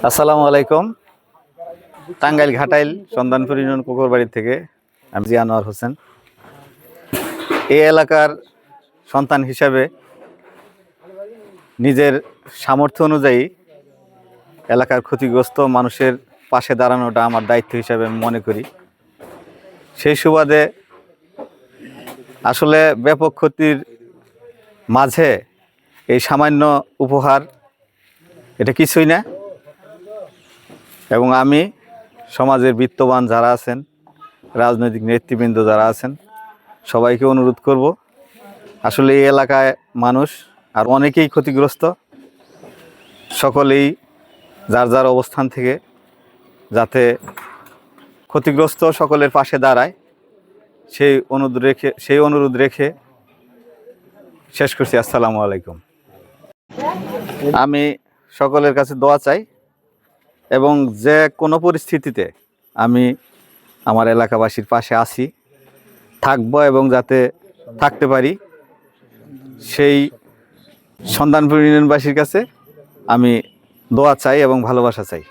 আসসালামু আলাইকুম। টাঙ্গাইল ঘাটাইল সন্ধানপুর ইউনিয়ন কুকুরবাড়ি থেকে আমি জি আনোয়ার হোসেন। এই এলাকার সন্তান হিসাবে নিজের সামর্থ্য অনুযায়ী এলাকার ক্ষতিগ্রস্ত মানুষের পাশে দাঁড়ানোটা আমার দায়িত্ব হিসাবে আমি মনে করি। সেই সুবাদে আসলে ব্যাপক ক্ষতির মাঝে এই সামান্য উপহার এটা কিছুই না, এবং আমি সমাজের বিত্তবান যারা আছেন, রাজনৈতিক নেতৃবৃন্দ যারা আছেন, সবাইকে অনুরোধ করব, আসলে এই এলাকায় মানুষ আর অনেকেই ক্ষতিগ্রস্ত। সকলেই যার যার অবস্থান থেকে যাতে ক্ষতিগ্রস্ত সকলের পাশে দাঁড়ায় সেই অনুরোধ রেখে শেষ করছি। আসসালামু আলাইকুম। আমি সকলের কাছে দোয়া চাই এবং যে কোনো পরিস্থিতিতে আমি আমার এলাকাবাসীর পাশে আছি, থাকবো এবং যাতে থাকতে পারি সেই সন্ধানপুর ইউনিয়নবাসীর কাছে আমি দোয়া চাই এবং ভালোবাসা চাই।